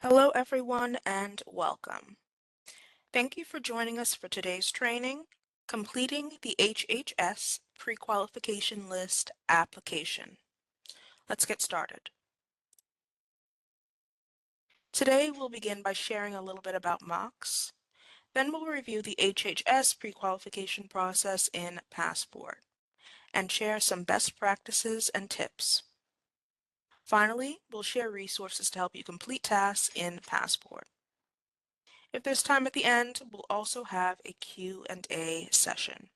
Hello everyone and welcome. Thank you for joining us for today's training, Completing the HHS Prequalification List Application. Let's get started. Today we'll begin by sharing a little bit about MOCS. Then we'll review the HHS prequalification process in Passport and share some best practices and tips. Finally, we'll share resources to help you complete tasks in Passport. If there's time at the end, we'll also have a Q&A session.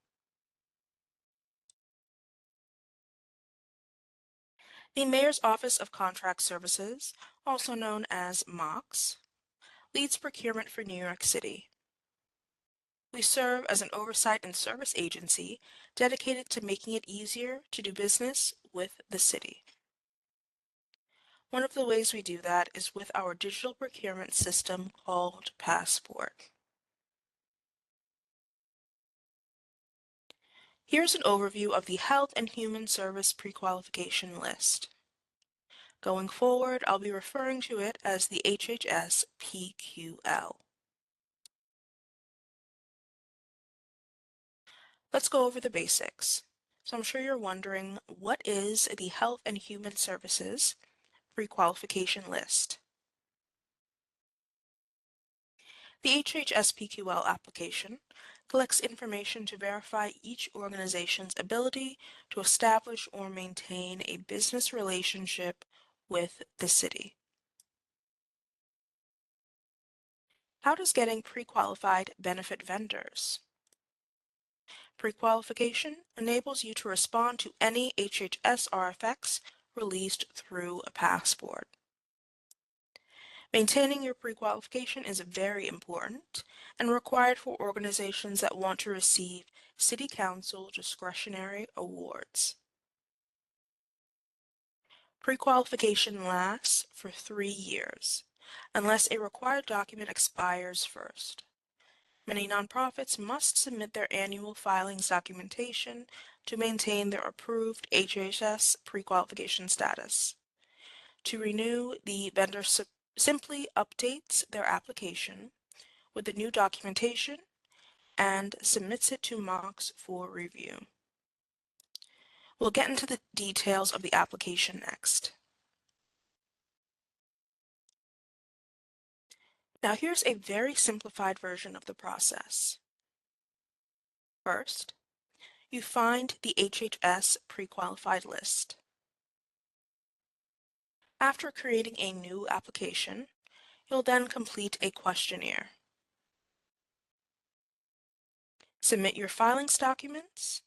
The Mayor's Office of Contract Services, also known as MOCS, leads procurement for New York City. We serve as an oversight and service agency dedicated to making it easier to do business with the city. One of the ways we do that is with our digital procurement system called Passport. Here's an overview of the Health and Human Service Prequalification List. Going forward, I'll be referring to it as the HHS PQL. Let's go over the basics. So I'm sure you're wondering, what is the Health and Human Services Prequalification List? The HHS PQL application collects information to verify each organization's ability to establish or maintain a business relationship with the city. How does getting pre-qualified benefit vendors? Prequalification enables you to respond to any HHS RFX released through a Passport. Maintaining your prequalification is very important and required for organizations that want to receive City Council discretionary awards. Prequalification lasts for 3 years, unless a required document expires first. Many nonprofits must submit their annual filings documentation to maintain their approved HHS prequalification status. To renew, the vendor simply updates their application with the new documentation and submits it to MOCS for review. We'll get into the details of the application next. Now here's a very simplified version of the process. First, you find the HHS Prequalified list. After creating a new application, you'll then complete a questionnaire. Submit your filings documents,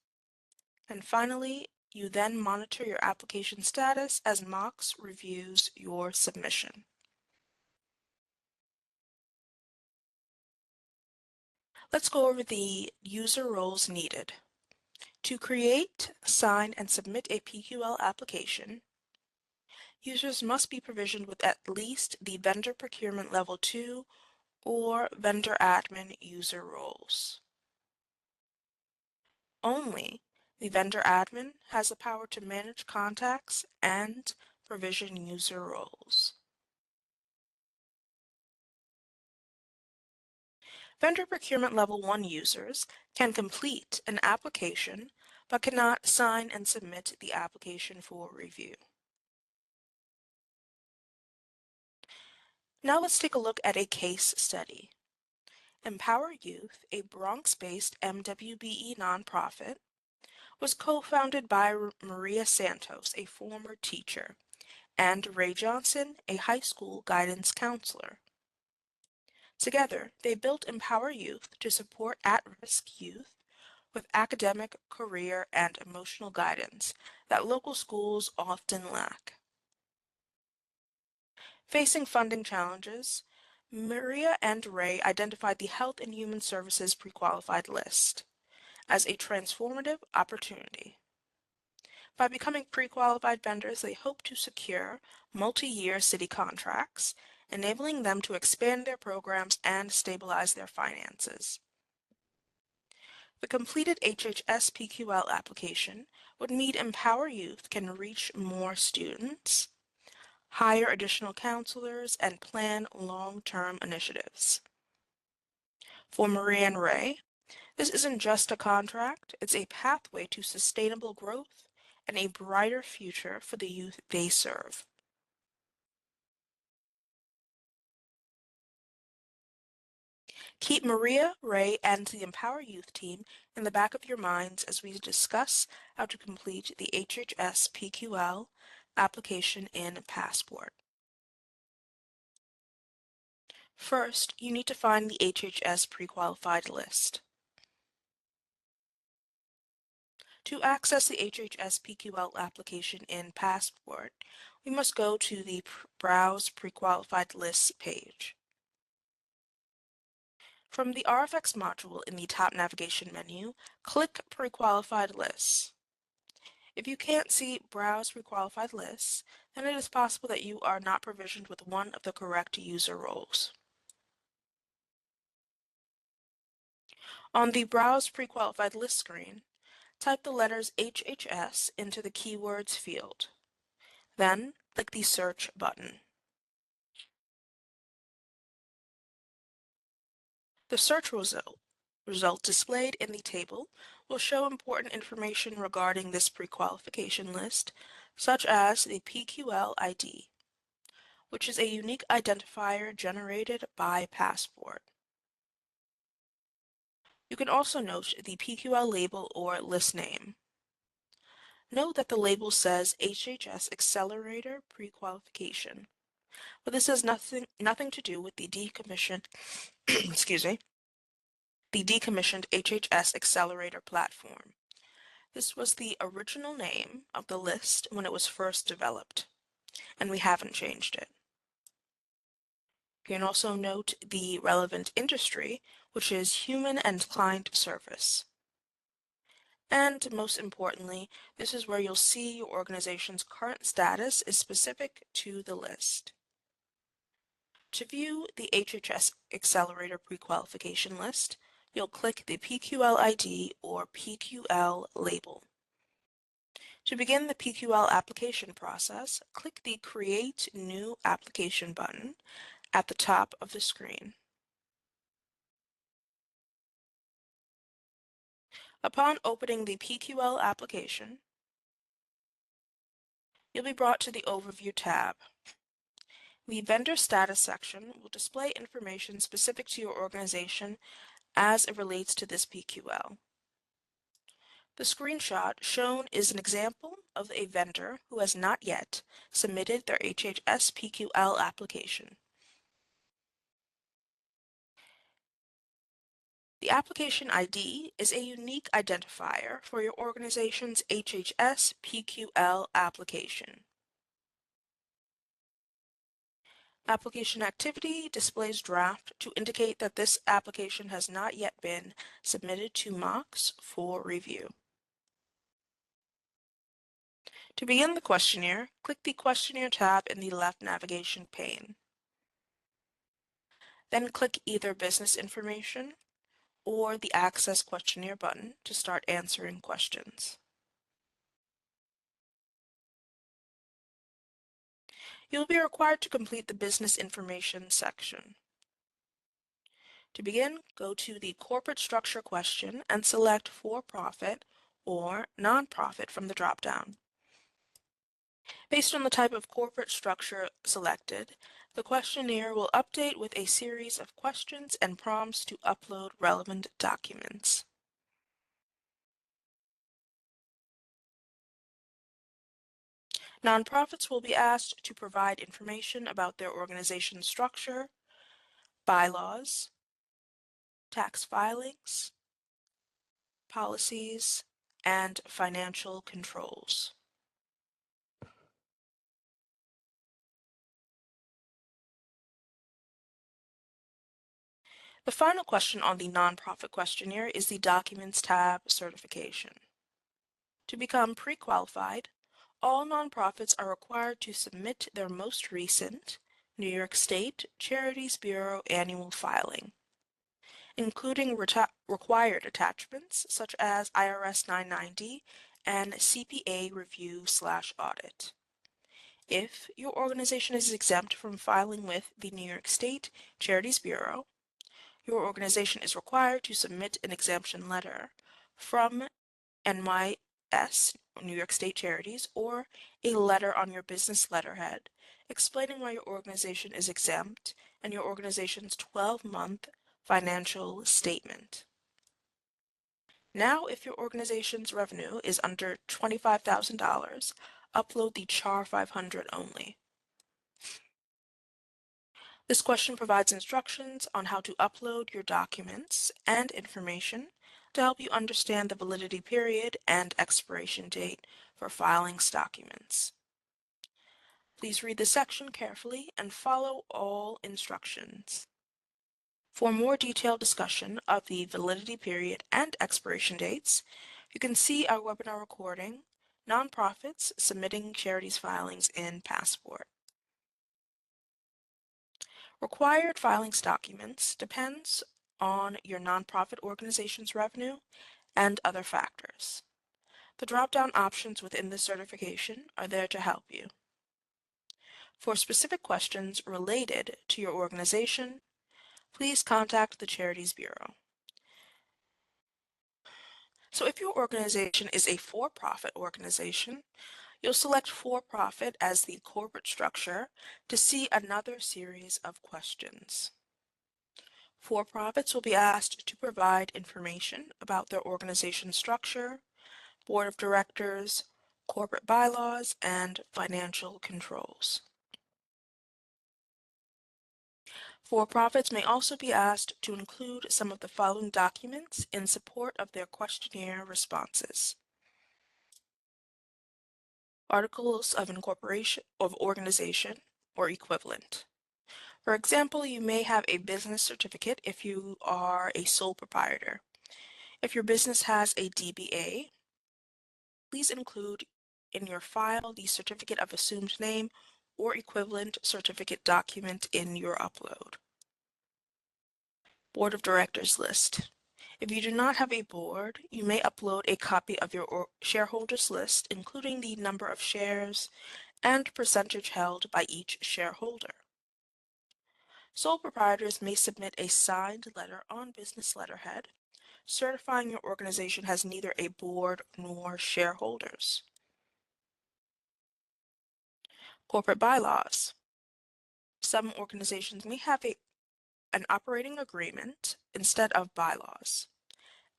and finally, you then monitor your application status as MOCS reviews your submission. Let's go over the user roles needed. To create, sign, and submit a PQL application, users must be provisioned with at least the Vendor Procurement Level 2 or Vendor Admin user roles. Only the vendor admin has the power to manage contacts and provision user roles. Vendor Procurement Level 1 users can complete an application but cannot sign and submit the application for review. Now let's take a look at a case study. Empower Youth, a Bronx-based MWBE nonprofit, was co-founded by Maria Santos, a former teacher, and Ray Johnson, a high school guidance counselor. Together, they built Empower Youth to support at-risk youth with academic, career, and emotional guidance that local schools often lack. Facing funding challenges, Maria and Ray identified the Health and Human Services Prequalified list as a transformative opportunity. By becoming pre-qualified vendors, they hope to secure multi-year city contracts, enabling them to expand their programs and stabilize their finances. The completed HHS PQL application would mean Empower Youth can reach more students, hire additional counselors, and plan long-term initiatives. For Maria and Ray, this isn't just a contract, it's a pathway to sustainable growth and a brighter future for the youth they serve. Keep Maria, Ray, and the Empower Youth team in the back of your minds as we discuss how to complete the HHS PQL application in Passport. First, you need to find the HHS Prequalified list. To access the HHS PQL application in Passport, we must go to the Browse Prequalified Lists page. From the RFX module in the top navigation menu, click Prequalified Lists. If you can't see Browse Prequalified Lists, then it is possible that you are not provisioned with one of the correct user roles. On the Browse Prequalified List screen, type the letters HHS into the Keywords field. Then, click the Search button. The search result displayed in the table will show important information regarding this prequalification list, such as the PQL ID, which is a unique identifier generated by Passport. You can also note the PQL label or list name. Note that the label says HHS Accelerator Prequalification, but this has nothing to do with the decommissioned excuse me, the decommissioned HHS Accelerator platform. This was the original name of the list when it was first developed, and we haven't changed it. You can also note the relevant industry, which is human and client service. And most importantly, this is where you'll see your organization's current status is specific to the list. To view the HHS Accelerator Prequalification list, you'll click the PQL ID or PQL label. To begin the PQL application process, click the Create New Application button at the top of the screen. Upon opening the PQL application, you'll be brought to the Overview tab. The Vendor Status section will display information specific to your organization as it relates to this PQL. The screenshot shown is an example of a vendor who has not yet submitted their HHS PQL application. The application ID is a unique identifier for your organization's HHS PQL application. Application activity displays draft to indicate that this application has not yet been submitted to MOCS for review. To begin the questionnaire, click the Questionnaire tab in the left navigation pane. Then click either Business Information or the Access Questionnaire button to start answering questions. You'll be required to complete the Business Information section. To begin, go to the Corporate Structure question and select For-Profit or Nonprofit from the drop-down. Based on the type of corporate structure selected, the questionnaire will update with a series of questions and prompts to upload relevant documents. Nonprofits will be asked to provide information about their organization structure, bylaws, tax filings, policies, and financial controls. The final question on the nonprofit questionnaire is the Documents tab certification. To become pre-qualified, all nonprofits are required to submit their most recent New York State Charities Bureau annual filing, including required attachments such as IRS 990 and CPA review/audit. If your organization is exempt from filing with the New York State Charities Bureau, your organization is required to submit an exemption letter from NYS, New York State Charities, or a letter on your business letterhead explaining why your organization is exempt and your organization's 12-month financial statement. Now, if your organization's revenue is under $25,000, upload the CHAR 500 only. This question provides instructions on how to upload your documents and information to help you understand the validity period and expiration date for filings documents. Please read the section carefully and follow all instructions. For more detailed discussion of the validity period and expiration dates, you can see our webinar recording, Nonprofits Submitting Charities Filings in Passport. Required filings documents depends on your nonprofit organization's revenue and other factors. The drop-down options within the certification are there to help you. For specific questions related to your organization, please contact the Charities Bureau. So if your organization is a for-profit organization, you'll select for-profit as the corporate structure to see another series of questions. For-profits will be asked to provide information about their organization structure, board of directors, corporate bylaws, and financial controls. For-profits may also be asked to include some of the following documents in support of their questionnaire responses. Articles of incorporation of organization or equivalent. For example, you may have a business certificate if you are a sole proprietor. If your business has a DBA, please include in your file the certificate of assumed name or equivalent certificate document in your upload. Board of Directors list. If you do not have a board, you may upload a copy of your shareholders list, including the number of shares and percentage held by each shareholder. Sole proprietors may submit a signed letter on business letterhead, certifying your organization has neither a board nor shareholders. Corporate bylaws. Some organizations may have an operating agreement instead of bylaws,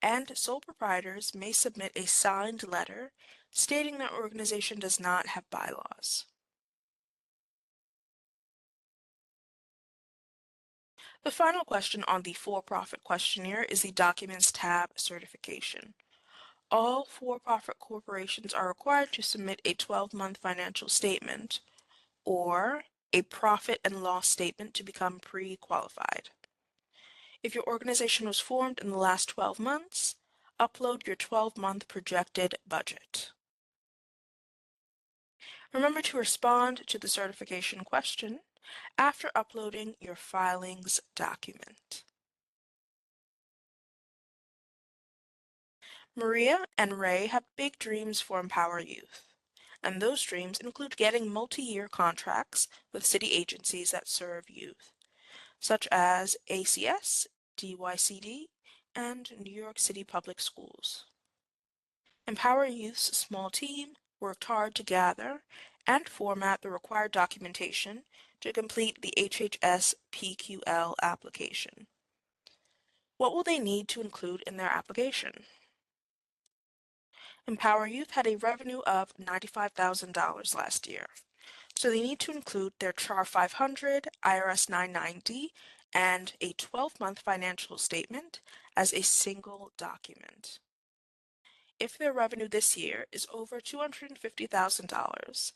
and sole proprietors may submit a signed letter stating their organization does not have bylaws. The final question on the for-profit questionnaire is the Documents tab certification. All for-profit corporations are required to submit a 12-month financial statement or a profit and loss statement to become pre-qualified. If your organization was formed in the last 12 months, upload your 12-month projected budget. Remember to respond to the certification question after uploading your filings document. Maria and Ray have big dreams for Empower Youth, and those dreams include getting multi-year contracts with city agencies that serve youth, such as ACS, DYCD, and New York City Public Schools. Empower Youth's small team worked hard to gather and format the required documentation to complete the HHS PQL application. What will they need to include in their application? Empower Youth had a revenue of $95,000 last year, so they need to include their CHAR 500, IRS 990, and a 12-month financial statement as a single document. If their revenue this year is over $250,000,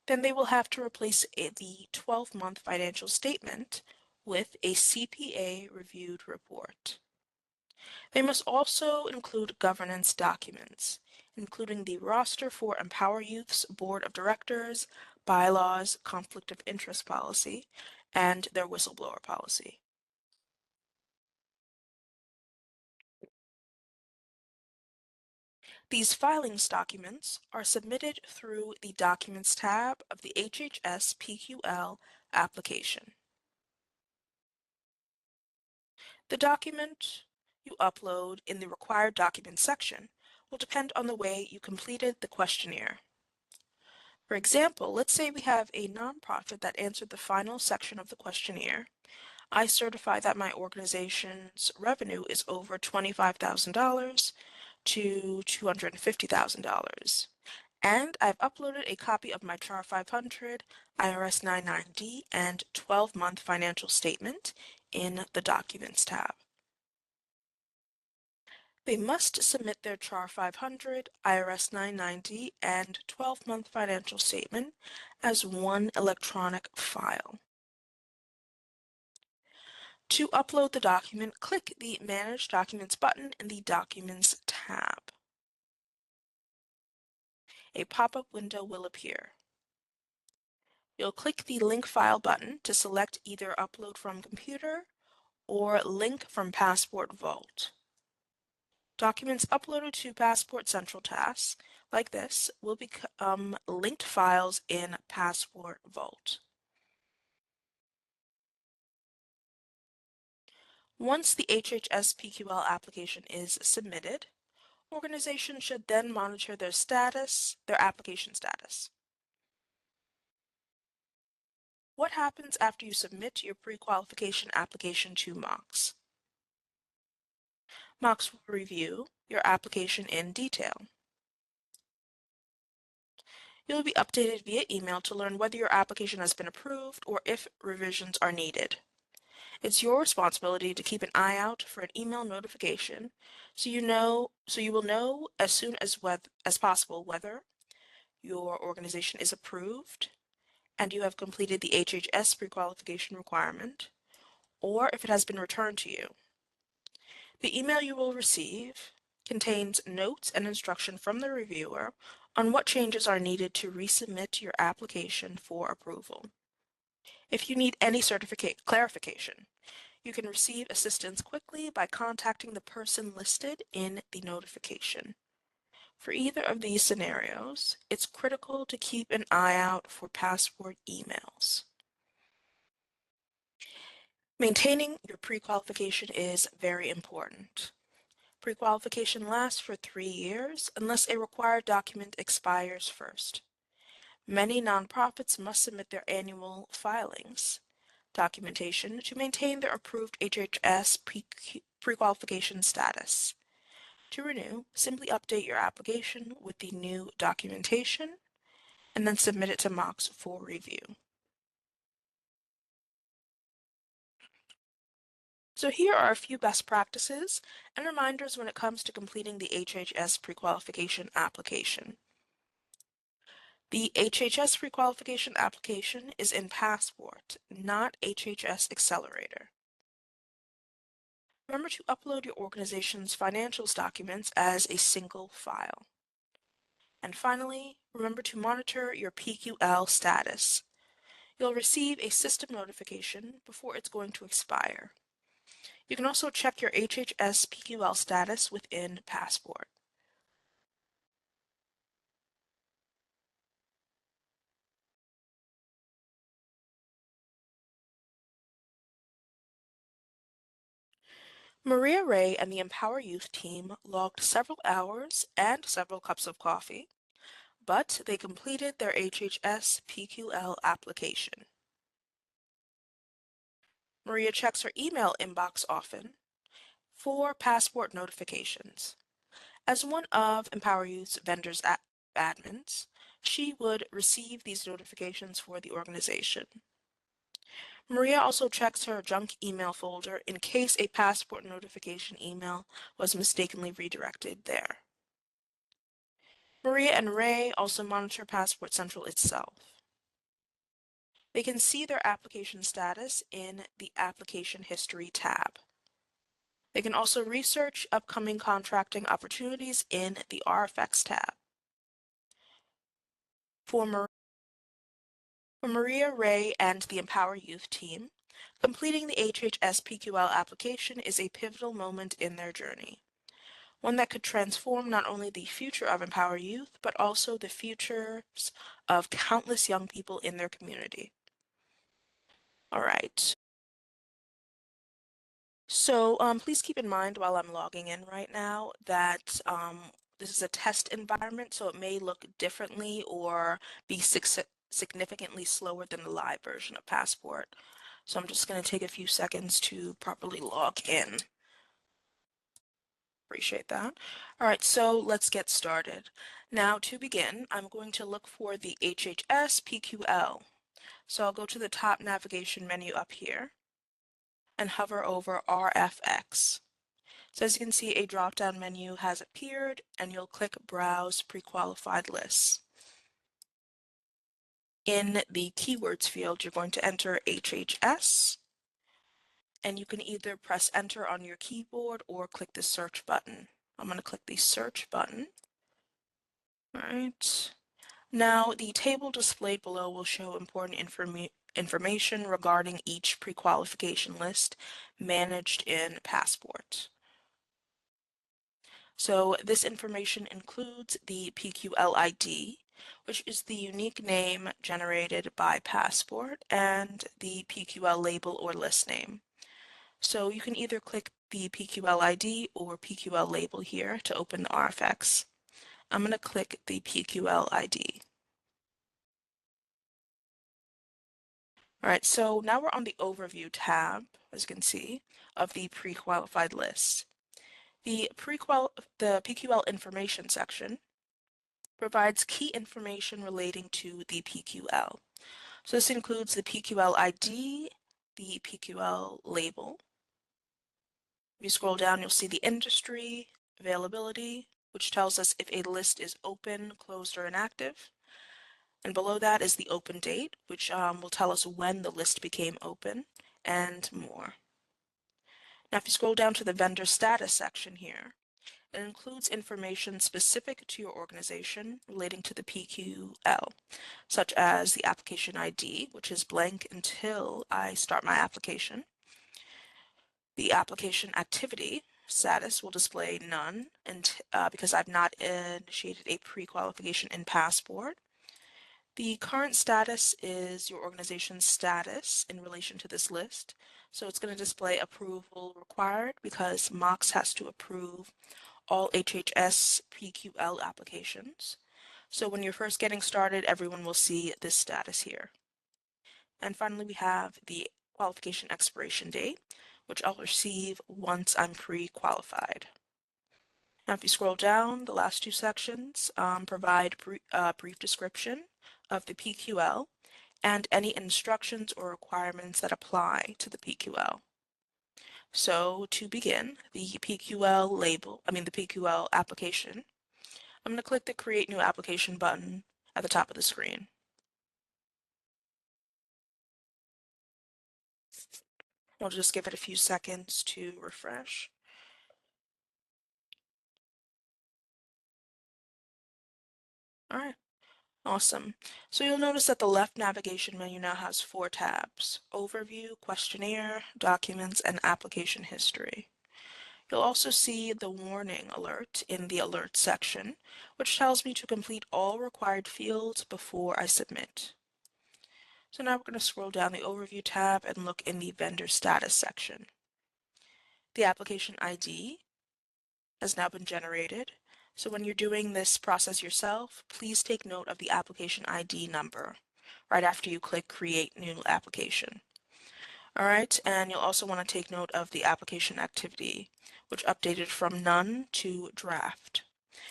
then they will have to replace the 12-month financial statement with a CPA-reviewed report. They must also include governance documents, including the roster for Empower Youth's Board of Directors, bylaws, conflict of interest policy, and their whistleblower policy. These filings documents are submitted through the Documents tab of the HHS PQL application. The document you upload in the Required Documents section will depend on the way you completed the questionnaire. For example, let's say we have a nonprofit that answered the final section of the questionnaire. I certify that my organization's revenue is over $25,000 to $250,000. And I've uploaded a copy of my CHAR 500, IRS 99D, and 12-month financial statement in the Documents tab. They must submit their CHAR 500, IRS 990, and 12-month financial statement as one electronic file. To upload the document, click the Manage Documents button in the Documents tab. A pop-up window will appear. You'll click the Link File button to select either Upload from Computer or Link from Passport Vault. Documents uploaded to Passport Central tasks, like this, will become linked files in Passport Vault. Once the HHS PQL application is submitted, organizations should then monitor their application status. What happens after you submit your pre-qualification application to MOCS? MOCS will review your application in detail. You'll be updated via email to learn whether your application has been approved or if revisions are needed. It's your responsibility to keep an eye out for an email notification so you will know as soon as possible whether your organization is approved and you have completed the HHS prequalification requirement, or if it has been returned to you. The email you will receive contains notes and instruction from the reviewer on what changes are needed to resubmit your application for approval. If you need any clarification, you can receive assistance quickly by contacting the person listed in the notification. For either of these scenarios, it's critical to keep an eye out for passport emails. Maintaining your pre-qualification is very important. Pre-qualification lasts for 3 years unless a required document expires first. Many nonprofits must submit their annual filings documentation to maintain their approved HHS pre-qualification status. To renew, simply update your application with the new documentation and then submit it to MOCS for review. So here are a few best practices and reminders when it comes to completing the HHS Prequalification application. The HHS Prequalification application is in Passport, not HHS Accelerator. Remember to upload your organization's financials documents as a single file. And finally, remember to monitor your PQL status. You'll receive a system notification before it's going to expire. You can also check your HHS PQL status within Passport. Maria Ray and the Empower Youth team logged several hours and several cups of coffee, but they completed their HHS PQL application. Maria checks her email inbox often for passport notifications. As one of Empower Youth's vendors admins, she would receive these notifications for the organization. Maria also checks her junk email folder in case a passport notification email was mistakenly redirected there. Maria and Ray also monitor Passport Central itself. They can see their application status in the Application History tab. They can also research upcoming contracting opportunities in the RFX tab. For Maria, Ray, and the Empower Youth team, completing the HHS PQL application is a pivotal moment in their journey. one that could transform not only the future of Empower Youth, but also the futures of countless young people in their community. All right. So please keep in mind while I'm logging in right now that this is a test environment, so it may look differently or be significantly slower than the live version of Passport. So I'm just going to take a few seconds to properly log in. Appreciate that. All right, so let's get started. Now to begin, I'm going to look for the HHS PQL. So I'll go to the top navigation menu up here and hover over RFX. So as you can see, a drop-down menu has appeared and you'll click Browse Prequalified Lists. In the keywords field, you're going to enter HHS, and you can either press enter on your keyboard or click the search button. I'm going to click the search button. All right. Now, the table displayed below will show important information regarding each pre-qualification list managed in Passport. So this information includes the PQL ID, which is the unique name generated by Passport, and the PQL label or list name. So you can either click the PQL ID or PQL label here to open the RFX. I'm going to click the PQL ID. All right, so now we're on the Overview tab, as you can see, of the pre-qualified list. The PQL information section provides key information relating to the PQL. So this includes the PQL ID, the PQL label. If you scroll down, you'll see the industry, availability, which tells us if a list is open, closed, or inactive. And below that is the open date, which will tell us when the list became open, and more. Now, if you scroll down to the vendor status section here, it includes information specific to your organization relating to the PQL, such as the application ID, which is blank until I start my application. The application activity status will display none because I've not initiated a pre-qualification in Passport. The current status is your organization's status in relation to this list. So it's going to display approval required because MOCS has to approve all HHS PQL applications. So when you're first getting started, everyone will see this status here. And finally, we have the qualification expiration date, which I'll receive once I'm pre-qualified. Now, if you scroll down, the last two sections provide a brief description of the PQL and any instructions or requirements that apply to the PQL. So to begin, the PQL application, I'm going to click the Create New Application button at the top of the screen. We'll just give it a few seconds to refresh. All right, awesome. So you'll notice that the left navigation menu now has 4 tabs: Overview, Questionnaire, Documents, and Application History. You'll also see the warning alert in the alert section, which tells me to complete all required fields before I submit. So now we're going to scroll down the Overview tab and look in the Vendor Status section. The application ID has now been generated. So when you're doing this process yourself, please take note of the application ID number right after you click Create New Application. All right, and you'll also want to take note of the application activity, which updated from none to draft,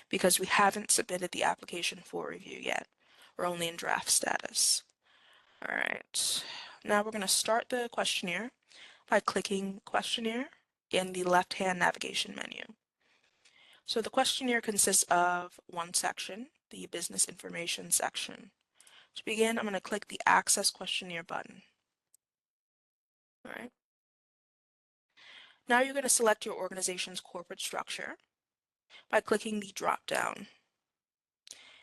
because we haven't submitted the application for review yet. We're only in draft status. All right, now we're going to start the questionnaire by clicking Questionnaire in the left-hand navigation menu. So the questionnaire consists of one section, the business information section. To begin, I'm going to click the Access Questionnaire button. All right. Now you're going to select your organization's corporate structure by clicking the drop-down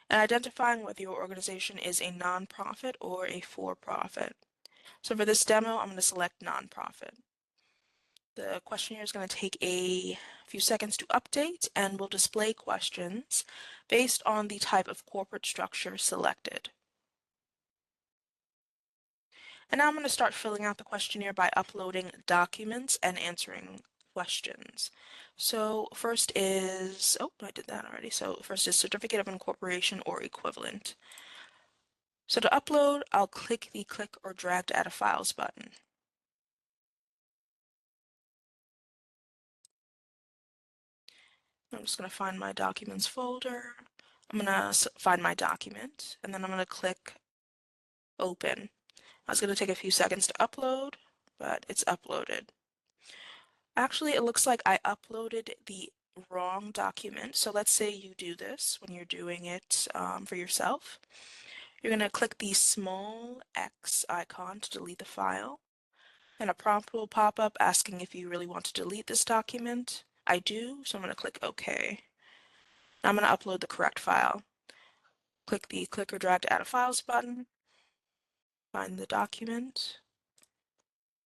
and identifying whether your organization is a nonprofit or a for-profit. So for this demo, I'm going to select nonprofit. The questionnaire is going to take a few seconds to update and will display questions based on the type of corporate structure selected. And now I'm going to start filling out the questionnaire by uploading documents and answering questions. So first is, oh, I did that already. So first is certificate of incorporation or equivalent. So to upload, I'll click the click or drag to add a files button. I'm just going to find my documents folder. I'm going to find my document, and then I'm going to click open. It's going to take a few seconds to upload, but it's uploaded. Actually, it looks like I uploaded the wrong document. So let's say you do this when you're doing it for yourself. You're going to click the small X icon to delete the file, and a prompt will pop up asking if you really want to delete this document. I do, so I'm going to click OK. Now I'm going to upload the correct file. Click the click or drag to add a files button, find the document,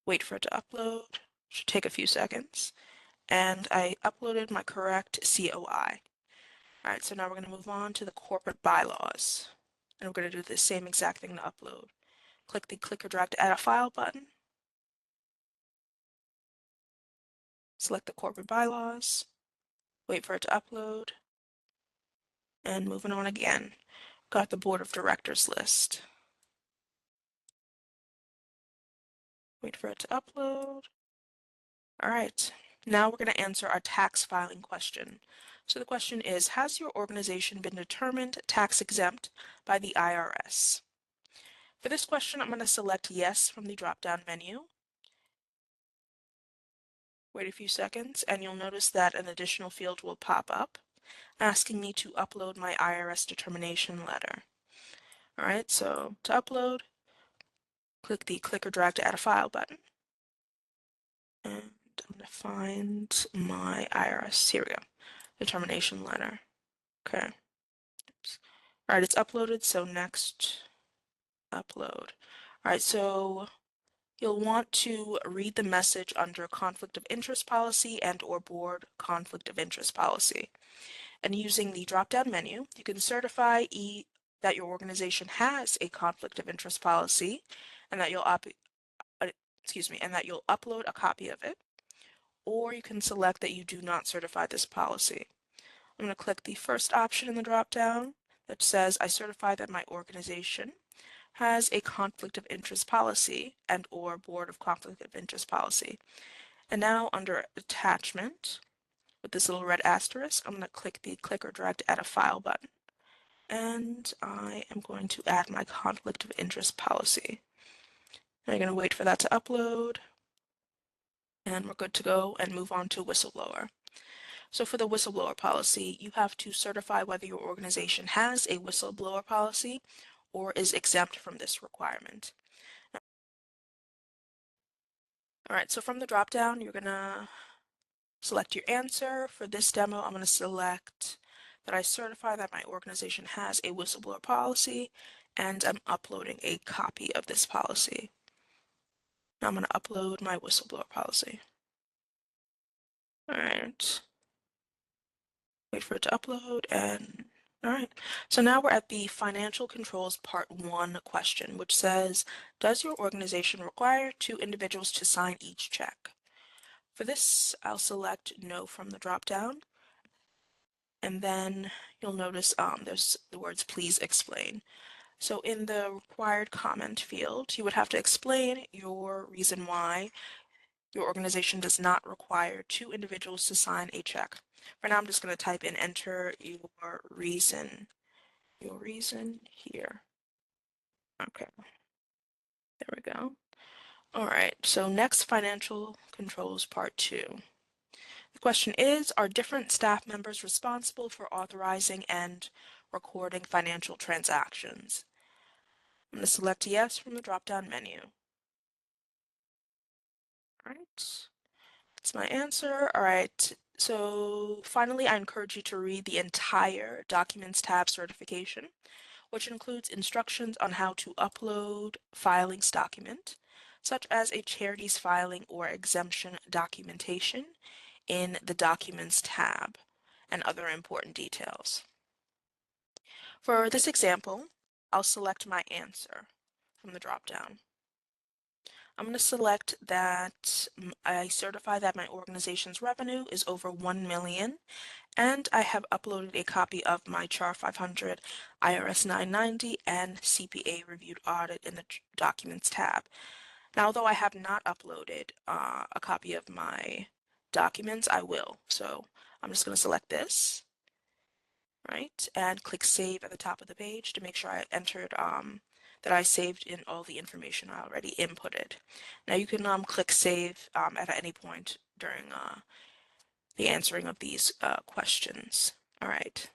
wait for it to upload, should take a few seconds, and I uploaded my correct COI. All right, so now we're going to move on to the corporate bylaws, and we're going to do the same exact thing to upload. Click the click or drag to add a file button, select the corporate bylaws, wait for it to upload, and moving on again. Got the board of directors list. Wait for it to upload. All right, now we're going to answer our tax filing question. So the question is, has your organization been determined tax exempt by the IRS? For this question, I'm going to select yes from the drop-down menu. Wait a few seconds, and you'll notice that an additional field will pop up asking me to upload my IRS determination letter. All right, so to upload, click the click or drag to add a file button. And I'm going to find my IRS. Here we go. Determination letter. Okay. Oops. All right, it's uploaded, so next, upload. All right, so you'll want to read the message under conflict of interest policy and or board conflict of interest policy. And using the drop-down menu, you can certify that your organization has a conflict of interest policy and that you'll upload a copy of it, or you can select that you do not certify this policy. I'm going to click the first option in the drop-down that says I certify that my organization has a conflict of interest policy and or board of conflict of interest policy. And now under attachment, with this little red asterisk, I'm going to click the click or drag to add a file button. And I am going to add my conflict of interest policy. And I'm going to wait for that to upload. And we're good to go and move on to whistleblower. So for the whistleblower policy, you have to certify whether your organization has a whistleblower policy or is exempt from this requirement. All right, so from the drop-down, you're going to select your answer. For this demo, I'm going to select that I certify that my organization has a whistleblower policy, and I'm uploading a copy of this policy. Now I'm going to upload my whistleblower policy. All right. Wait for it to upload, and all right. So now we're at the Financial Controls Part 1 question, which says, does your organization require 2 individuals to sign each check? For this, I'll select no from the drop-down, and then you'll notice there's the words please explain. So in the required comment field, you would have to explain your reason why your organization does not require 2 individuals to sign a check. For now, I'm just going to type in enter your reason here. Okay, there we go. All right, so next, financial controls part 2. The question is, are different staff members responsible for authorizing and recording financial transactions? I'm going to select yes from the drop-down menu. All right, that's my answer. All right, so finally, I encourage you to read the entire Documents tab certification, which includes instructions on how to upload filings document, such as a charity's filing or exemption documentation in the Documents tab, and other important details. For this example, I'll select my answer from the dropdown. I'm going to select that I certify that my organization's revenue is over 1 million, and I have uploaded a copy of my CHAR 500, IRS 990, and CPA reviewed audit in the Documents tab. Now, although I have not uploaded a copy of my documents, I will. So I'm just going to select this, right, and click Save at the top of the page to make sure I entered that I saved in all the information I already inputted. Now you can click Save at any point during the answering of these questions. All right.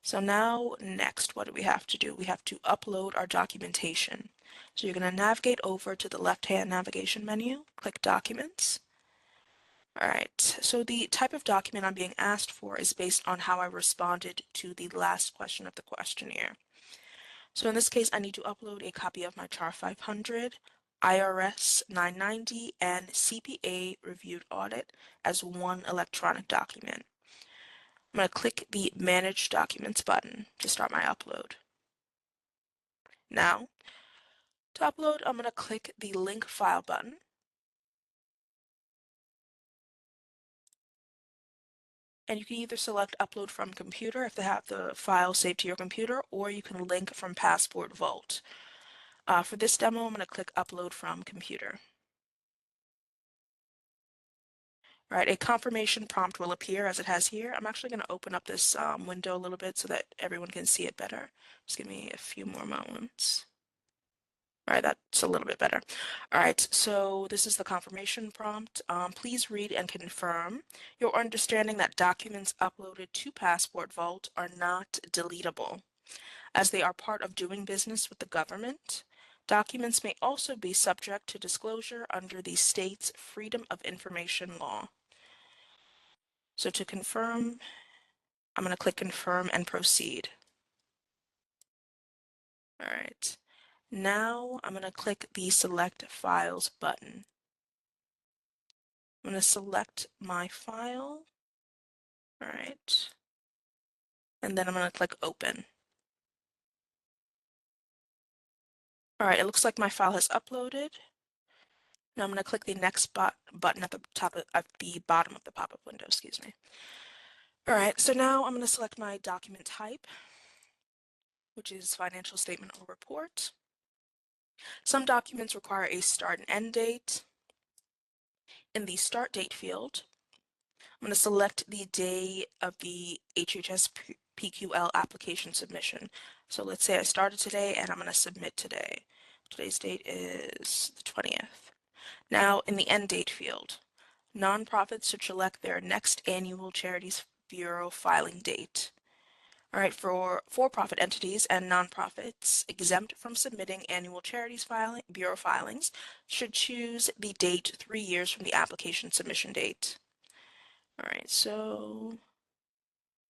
So now next, what do we have to do? We have to upload our documentation. So you're going to navigate over to the left-hand navigation menu, click Documents. All right, so the type of document I'm being asked for is based on how I responded to the last question of the questionnaire. So in this case, I need to upload a copy of my CHAR 500, IRS 990, and CPA reviewed audit as one electronic document. I'm going to click the Manage Documents button to start my upload. Now, to upload, I'm going to click the Link File button. And you can either select Upload from Computer if they have the file saved to your computer, or you can link from Passport Vault. For this demo, I'm going to click Upload from Computer. All right, a confirmation prompt will appear as it has here. I'm actually going to open up this window a little bit so that everyone can see it better. Just give me a few more moments. All right, that's a little bit better. All right, so this is the confirmation prompt. Please read and confirm your understanding that documents uploaded to Passport Vault are not deletable. As they are part of doing business with the government, documents may also be subject to disclosure under the state's Freedom of Information law. So to confirm, I'm going to click Confirm and Proceed. All right. Now I'm going to click the Select Files button. I'm going to select my file. All right. And then I'm going to click Open. All right, it looks like my file has uploaded. Now I'm going to click the Next button at the bottom of the pop-up window, excuse me. All right, so now I'm going to select my document type, which is financial statement or report. Some documents require a start and end date. In the Start Date field, I'm going to select the day of the HHS PQL application submission. So let's say I started today and I'm going to submit today. Today's date is the 20th. Now in the End Date field, nonprofits should select their next annual Charities Bureau filing date. All right, for-profit entities and nonprofits exempt from submitting annual charities bureau filings should choose the date 3 years from the application submission date. All right, so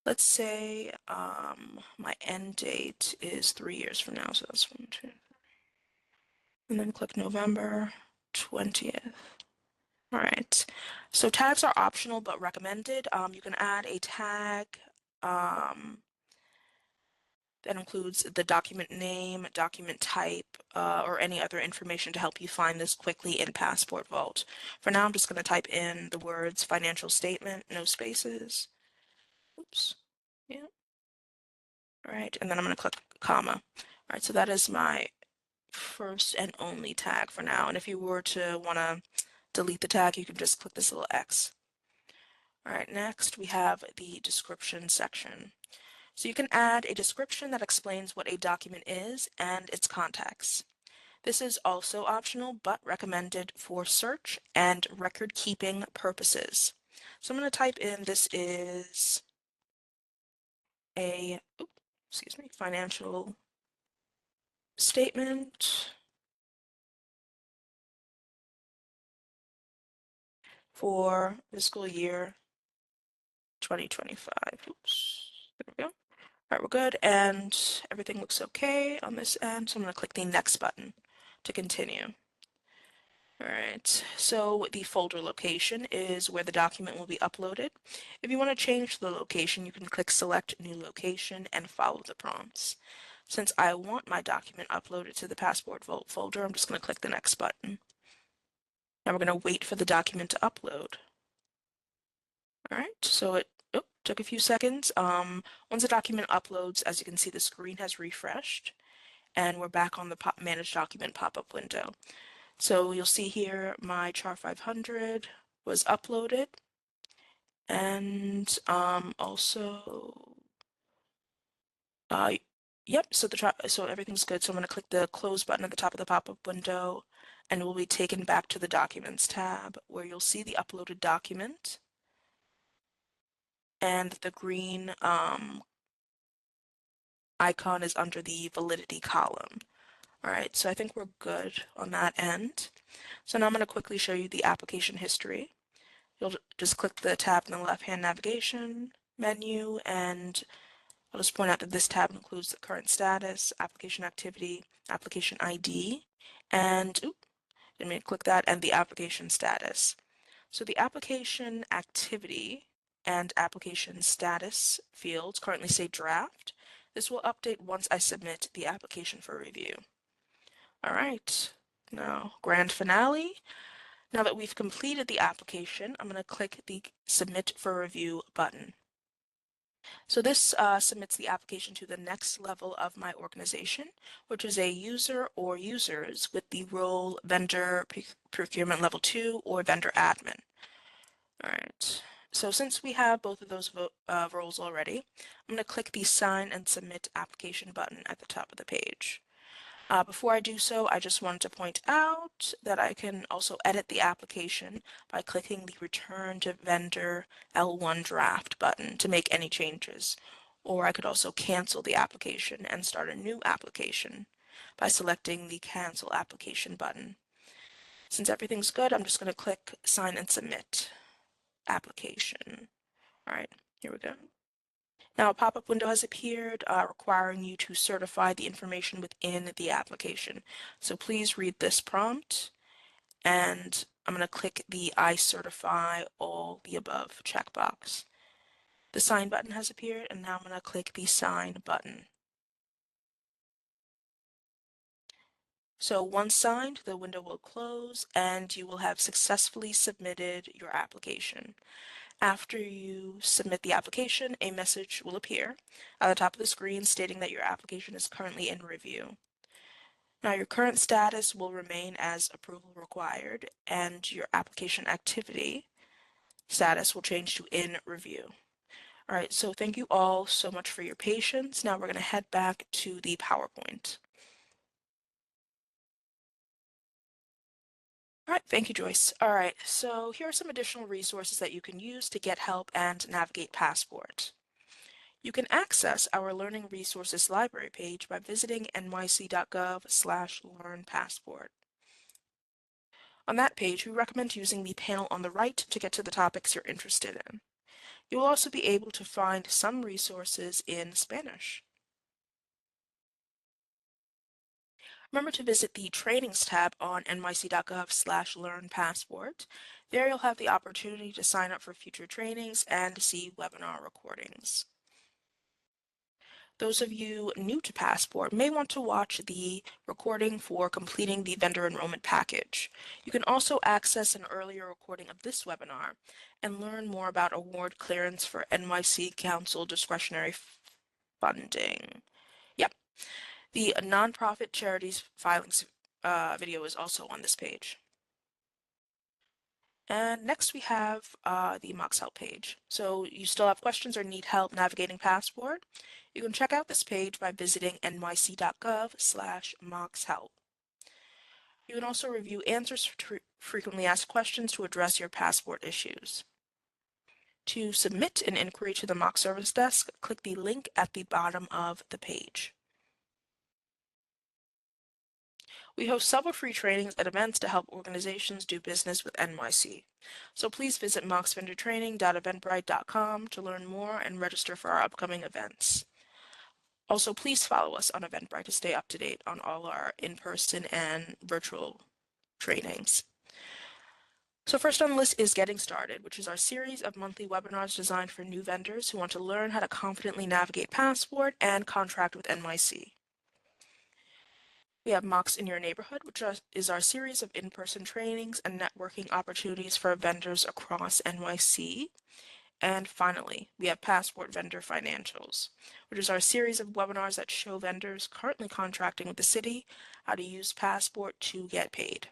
let's say my end date is 3 years from now, so that's 1, 2, and then click November 20th. All right, so tags are optional but recommended. You can add a tag that includes the document name, document type, or any other information to help you find this quickly in Passport Vault. For now, I'm just going to type in the words financial statement, no spaces. Oops. Yeah. All right, and then I'm going to click comma. All right, so that is my first and only tag for now. And if you were to want to delete the tag, you can just click this little X. All right, next we have the description section. So you can add a description that explains what a document is and its context. This is also optional but recommended for search and record keeping purposes. So I'm going to type in this is a financial statement for fiscal year 2025. Oops, there we go. All right, we're good, and everything looks okay on this end, so I'm going to click the Next button to continue. All right, so the folder location is where the document will be uploaded. If you want to change the location, you can click Select New Location and follow the prompts. Since I want my document uploaded to the Passport folder, I'm just going to click the Next button. Now we're going to wait for the document to upload. All right, so it took a few seconds. Once the document uploads, as you can see, the screen has refreshed, and we're back on the Manage Document pop-up window. So you'll see here my char 500 was uploaded, and also, yep, so everything's good. So I'm going to click the Close button at the top of the pop-up window, and we'll be taken back to the Documents tab, where you'll see the uploaded document, and the green icon is under the Validity column. All right, so I think we're good on that end. So now I'm going to quickly show you the application history. You'll just click the tab in the left-hand navigation menu, and I'll just point out that this tab includes the current status, application activity, application ID, and, didn't mean to click that, and the application status. So the application activity and application status fields currently say draft. This will update once I submit the application for review. All right, now grand finale. Now that we've completed the application, I'm going to click the Submit for Review button. So this submits the application to the next level of my organization, which is a user or users with the role Vendor Procurement Level 2 or Vendor Admin. All right, so since we have both of those roles already, I'm going to click the Sign and Submit Application button at the top of the page. Before I do so, I just wanted to point out that I can also edit the application by clicking the Return to Vendor L1 Draft button to make any changes. Or I could also cancel the application and start a new application by selecting the Cancel Application button. Since everything's good, I'm just going to click Sign and Submit Application. All right, here we go. Now a pop-up window has appeared requiring you to certify the information within the application. So please read this prompt, and I'm going to click the I certify all the above checkbox. The sign button has appeared, and now I'm going to click the sign button. So once signed, the window will close and you will have successfully submitted your application. After you submit the application, a message will appear at the top of the screen stating that your application is currently in review. Now, your current status will remain as approval required, and your application activity status will change to in review. All right, so thank you all so much for your patience. Now we're going to head back to the PowerPoint. All right, thank you, Joyce. All right, so here are some additional resources that you can use to get help and navigate Passport. You can access our Learning Resources Library page by visiting nyc.gov/learnpassport. On that page, we recommend using the panel on the right to get to the topics you're interested in. You will also be able to find some resources in Spanish. Remember to visit the Trainings tab on nyc.gov/learnpassport. There you'll have the opportunity to sign up for future trainings and see webinar recordings. Those of you new to Passport may want to watch the recording for completing the vendor enrollment package. You can also access an earlier recording of this webinar and learn more about award clearance for NYC Council discretionary funding. Yep, the nonprofit charities filings video is also on this page. And next we have the MOCS help page. So you still have questions or need help navigating Passport? You can check out this page by visiting nyc.gov/MOCS-help. You can also review answers to frequently asked questions to address your Passport issues. To submit an inquiry to the MOCS Service Desk, click the link at the bottom of the page. We host several free trainings and events to help organizations do business with NYC. So please visit mocsvendortraining.eventbrite.com to learn more and register for our upcoming events. Also, please follow us on Eventbrite to stay up to date on all our in-person and virtual trainings. So first on the list is Getting Started, which is our series of monthly webinars designed for new vendors who want to learn how to confidently navigate Passport and contract with NYC. We have MOCS in Your Neighborhood, which is our series of in-person trainings and networking opportunities for vendors across NYC. And finally, we have Passport Vendor Financials, which is our series of webinars that show vendors currently contracting with the city how to use Passport to get paid.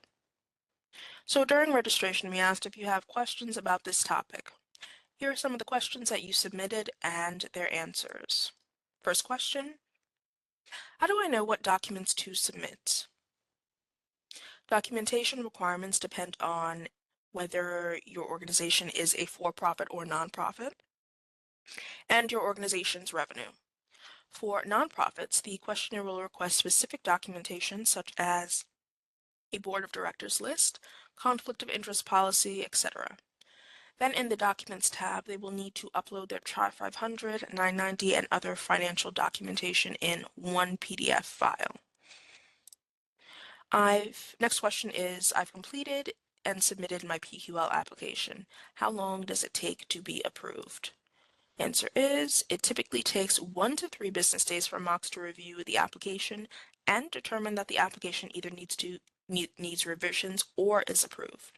So during registration, we asked if you have questions about this topic. Here are some of the questions that you submitted and their answers. First question, how do I know what documents to submit? Documentation requirements depend on whether your organization is a for-profit or nonprofit, and your organization's revenue. For nonprofits, the questionnaire will request specific documentation such as a board of directors list, conflict of interest policy, etc. Then in the Documents tab, they will need to upload their Chart 500, 990, and other financial documentation in one PDF file. Next question is, I've completed and submitted my PQL application. How long does it take to be approved? Answer is, it typically takes 1 to 3 business days for MOCS to review the application and determine that the application either needs revisions or is approved.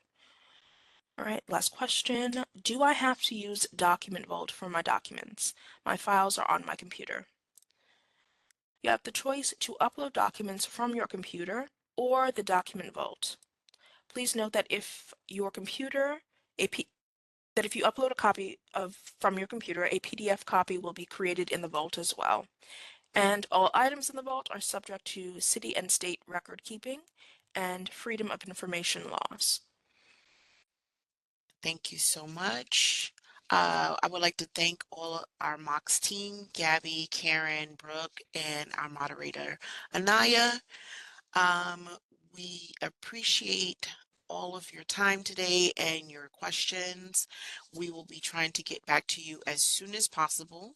All right, last question. Do I have to use Document Vault for my documents? My files are on my computer. You have the choice to upload documents from your computer or the Document Vault. Please note that if you upload a copy from your computer, a PDF copy will be created in the vault as well. And all items in the vault are subject to city and state record keeping and freedom of information laws. Thank you so much. I would like to thank all our MOCS team, Gabby, Karen, Brooke, and our moderator, Anaya. We appreciate all of your time today and your questions. We will be trying to get back to you as soon as possible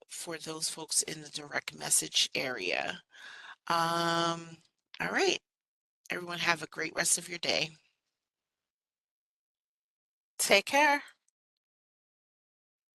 for those folks in the direct message area. All right, everyone have a great rest of your day. Take care.